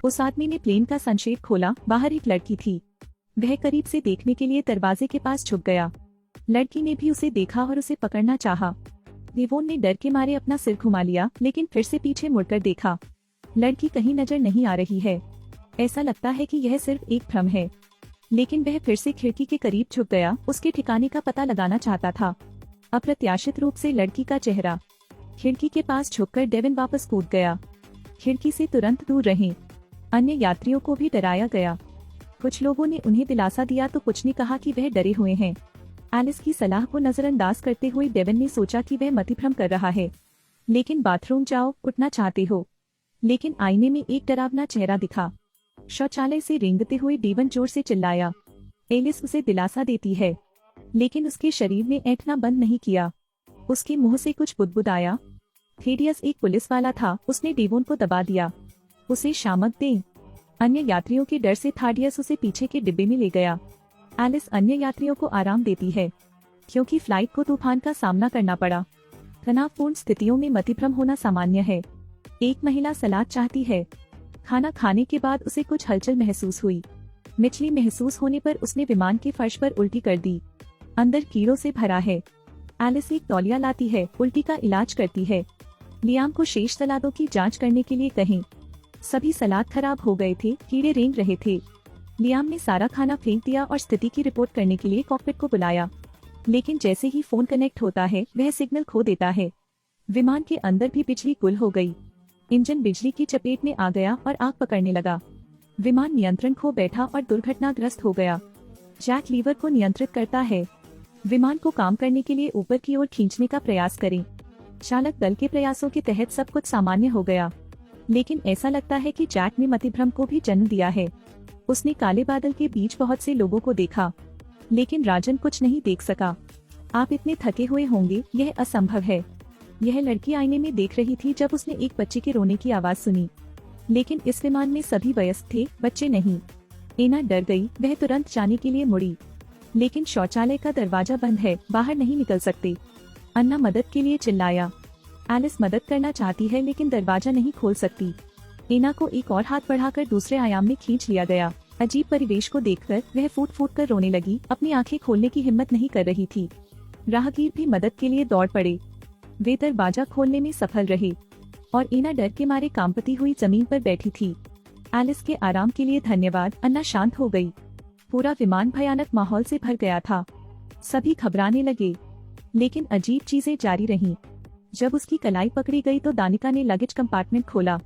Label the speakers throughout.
Speaker 1: उस आदमी ने प्लेन का सनशेड खोला। बाहर एक लड़की थी। वह करीब से देखने के लिए दरवाजे के पास झुक गया। लड़की ने भी उसे देखा और उसे पकड़ना चाहा। डेवोन ने डर के मारे अपना सिर घुमा लिया, लेकिन फिर से पीछे मुड़कर देखा। लड़की कहीं नजर नहीं आ रही है। ऐसा लगता है कि यह सिर्फ एक भ्रम है। लेकिन वह फिर से खिड़की के करीब झुक गया, उसके ठिकाने का पता लगाना चाहता था। अप्रत्याशित रूप से लड़की का चेहरा। खिड़की के पास झुककर डेविन वापस कूद गया। खिड़की से तुरंत दूर रहें। अन्य यात्रियों को भी डराया गया। कुछ लोगों ने उन्हें दिलासा दिया तो कुछ ने कहा कि वह डरे हुए हैं। एलिस की सलाह को नजरअंदाज करते हुए डेविन ने सोचा कि वह मतिभ्रम कर रहा है। लेकिन बाथरूम जाओ, उठना चाहते हो। लेकिन आईने में एक डरावना चेहरा दिखा। शौचालय से रेंगते हुए डेविन जोर से चिल्लाया। एलिस उसे दिलासा देती है, लेकिन उसके शरीर ने ऐंठना बंद नहीं किया। उसके मुंह से कुछ बुदबुदाया। थेडियस एक पुलिस वाला था, उसने डेवोन को दबा दिया। उसे शामक दें। अन्य यात्रियों के डर से थाडियस उसे पीछे के डिब्बे में ले गया। एलिस अन्य यात्रियों को आराम देती है, क्योंकि फ्लाइट को तूफान का सामना करना पड़ा। तनावपूर्ण स्थितियों में मतिभ्रम होना सामान्य है। एक महिला सलाद चाहती है। खाना खाने के बाद उसे कुछ हलचल महसूस हुई। मिचली महसूस होने पर उसने विमान के फर्श पर उल्टी कर दी। अंदर कीड़ों से भरा है। एलिस एक तौलिया लाती है, उल्टी का इलाज करती है। लियाम को शेष सलादों की जांच करने के लिए कहें। सभी सलाद खराब हो गए थे, कीड़े रेंग रहे थे। लियाम ने सारा खाना फेंक दिया और स्थिति की रिपोर्ट करने के लिए कॉकपिट को बुलाया। लेकिन जैसे ही फोन कनेक्ट होता है, वह सिग्नल खो देता है। विमान के अंदर भी बिजली गुल हो गई। इंजन बिजली की चपेट में आ गया और आग पकड़ने लगा। विमान नियंत्रण खो बैठा और दुर्घटनाग्रस्त हो गया। जैक लीवर को नियंत्रित करता है। विमान को काम करने के लिए ऊपर की ओर खींचने का प्रयास करें। चालक दल के प्रयासों के तहत सब कुछ सामान्य हो गया। लेकिन ऐसा लगता है कि जैक ने मतिभ्रम को भी जन्म दिया है। उसने काले बादल के बीच बहुत से लोगों को देखा, लेकिन राजन कुछ नहीं देख सका। आप इतने थके हुए होंगे, यह असंभव है। यह लड़की आईने में देख रही थी जब उसने एक बच्चे के रोने की आवाज सुनी। लेकिन इस विमान में सभी वयस्क थे, बच्चे नहीं। एना डर गई, वह तुरंत जाने के लिए मुड़ी। लेकिन शौचालय का दरवाजा बंद है, बाहर नहीं निकल सकते। अन्ना मदद के लिए चिल्लाया। एलिस मदद करना चाहती है, लेकिन दरवाजा नहीं खोल सकती। एना को एक और हाथ बढ़ाकर दूसरे आयाम में खींच लिया गया। अजीब परिवेश को देखकर वह फूट फूट कर रोने लगी। अपनी आंखें खोलने की हिम्मत नहीं कर रही थी। राहगीर भी मदद के लिए दौड़ पड़े। वे दरवाजा खोलने में सफल रहे और एना डर के मारे कांपती हुई जमीन पर बैठी थी। एलिस के आराम के लिए धन्यवाद। अन्ना शांत हो गई। पूरा विमान भयानक माहौल से भर गया था। सभी घबराने लगे, लेकिन अजीब चीजें जारी रहीं। जब उसकी कलाई पकड़ी गई तो दानिका ने लगेज कंपार्टमेंट खोला।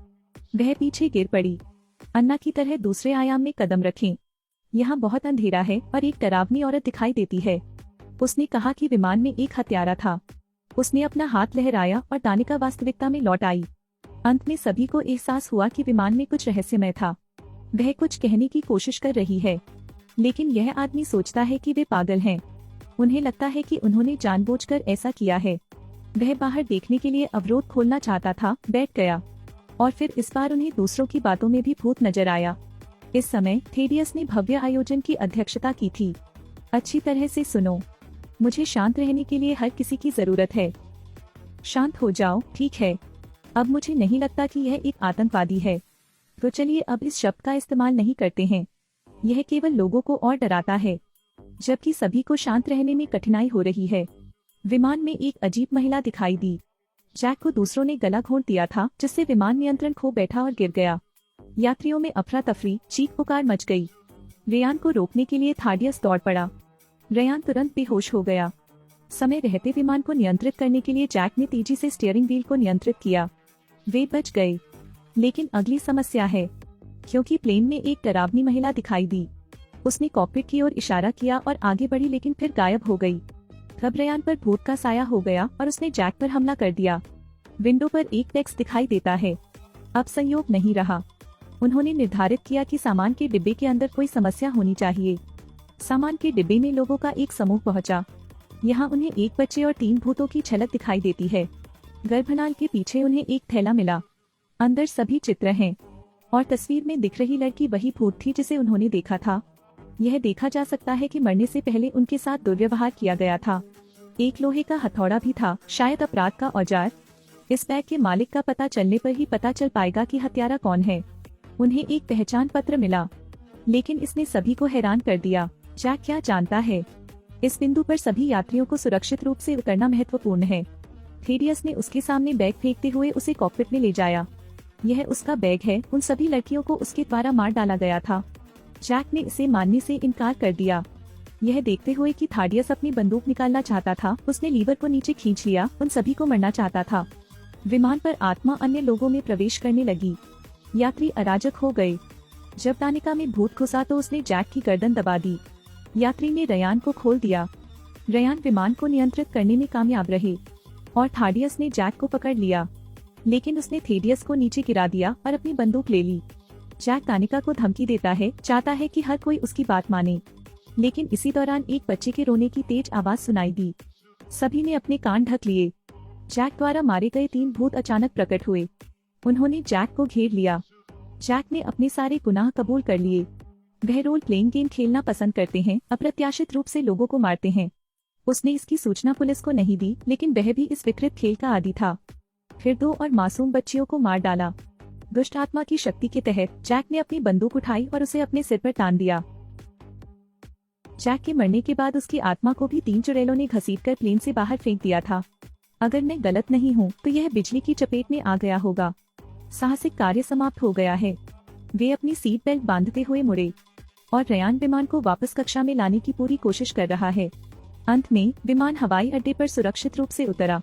Speaker 1: वह पीछे गिर पड़ी। अन्ना की तरह दूसरे आयाम में कदम रखें। यहाँ बहुत अंधेरा है और एक डरावनी औरत दिखाई देती है। उसने कहा कि विमान में एक हत्यारा था। उसने अपना हाथ लहराया और दानिका वास्तविकता में लौट आई। अंत में सभी को एहसास हुआ कि विमान में कुछ रहस्यमय था। वह कुछ कहने की कोशिश कर रही है, लेकिन यह आदमी सोचता है कि वे पागल हैं। उन्हें लगता है कि उन्होंने जानबूझकर ऐसा किया है। वह बाहर देखने के लिए अवरोध खोलना चाहता था, बैठ गया। और फिर इस बार उन्हें दूसरों की बातों में भी भूत नजर आया। इस समय थेडियस ने भव्य आयोजन की अध्यक्षता की थी। अच्छी तरह से सुनो, मुझे शांत रहने के लिए हर किसी की जरूरत है। शांत हो जाओ, ठीक है। अब मुझे नहीं लगता कि यह एक आतंकवादी है, तो चलिए अब इस शब्द का इस्तेमाल नहीं करते हैं। यह केवल लोगों को और डराता है, जबकि सभी को शांत रहने में कठिनाई हो रही है। विमान में एक अजीब महिला दिखाई दी। जैक को दूसरों ने गला घोंट दिया था, जिससे विमान नियंत्रण खो बैठा और गिर गया। यात्रियों में अफरा तफरी, चीख पुकार मच गई। रेयान को रोकने के लिए थाडियस दौड़ पड़ा। रेयान तुरंत बेहोश हो गया। समय रहते विमान को नियंत्रित करने के लिए जैक ने तेजी से स्टीयरिंग व्हील को नियंत्रित किया। वे बच गए। लेकिन अगली समस्या है, क्योंकि प्लेन में एक डरावनी महिला दिखाई दी। उसने कॉकपिट की ओर इशारा किया और आगे बढ़ी, लेकिन फिर गायब हो गई। तब रेयान पर भूत का साया हो गया और उसने जैक पर हमला कर दिया। विंडो पर एक टेक्स्ट दिखाई देता है। अब संयोग नहीं रहा। उन्होंने निर्धारित किया कि सामान के डिब्बे के अंदर कोई समस्या होनी चाहिए। सामान के डिब्बे में लोगों का एक समूह पहुंचा। यहाँ उन्हें एक बच्चे और 3 भूतों की झलक दिखाई देती है। गर्भनाल के पीछे उन्हें एक थैला मिला। अंदर सभी चित्र हैं और तस्वीर में दिख रही लड़की वही भूत थी जिसे उन्होंने देखा था। यह देखा जा सकता है कि मरने से पहले उनके साथ दुर्व्यवहार किया गया था। एक लोहे का हथौड़ा भी था, शायद अपराध का औजार। इस बैग के मालिक का पता चलने पर ही पता चल पाएगा कि हत्यारा कौन है। उन्हें एक पहचान पत्र मिला, लेकिन इसने सभी को हैरान कर दिया। जैक क्या जानता है? इस बिंदु पर सभी यात्रियों को सुरक्षित रूप से उतरना महत्वपूर्ण है। थेडियस ने उसके सामने बैग फेंकते हुए उसे कॉकपिट में ले जाया। यह उसका बैग है, उन सभी लड़कियों को उसके द्वारा मार डाला गया था। जैक ने इसे मानने से इनकार कर दिया। यह देखते हुए कि थाडियस अपनी बंदूक निकालना चाहता था, उसने लीवर को नीचे खींच लिया, उन सभी को मरना चाहता था। विमान पर आत्मा अन्य लोगों में प्रवेश करने लगी। यात्री अराजक हो गए। जब तानिका में भूत घुसा तो उसने जैक की गर्दन दबा दी। यात्री ने रयान को खोल दिया। रयान विमान को नियंत्रित करने में कामयाब रहे और थाडियस ने जैक को पकड़ लिया, लेकिन उसने थेडियस को नीचे गिरा दिया और अपनी बंदूक ले ली। जैक तानिका को धमकी देता है, चाहता है कि हर कोई उसकी बात माने, लेकिन इसी दौरान एक बच्चे के रोने की तेज आवाज सुनाई दी। सभी ने अपने कान ढक लिए। जैक द्वारा मारे गए 3 भूत अचानक प्रकट हुए। उन्होंने जैक को घेर लिया। जैक ने अपने सारे गुनाह कबूल कर लिए। वह रोल प्लेइंग गेम खेलना पसंद करते हैं, अप्रत्याशित रूप से लोगों को मारते हैं। उसने इसकी सूचना पुलिस को नहीं दी, लेकिन वह भी इस विकृत खेल का आदी था। फिर 2 और मासूम बच्चियों को मार डाला। दुष्ट आत्मा की शक्ति के तहत जैक ने अपनी बंदूक उठाई और उसे अपने सिर पर तान दिया। जैक के मरने के बाद उसकी आत्मा को भी 3 चुड़ैलों ने घसीटकर प्लेन से बाहर फेंक दिया था। अगर मैं गलत नहीं हूँ तो यह बिजली की चपेट में आ गया होगा। साहसिक कार्य समाप्त हो गया है। वे अपनी सीट बेल्ट बांधते हुए मुड़े और रयान विमान को वापस कक्षा में लाने की पूरी कोशिश कर रहा है। अंत में विमान हवाई अड्डे पर सुरक्षित रूप से उतरा।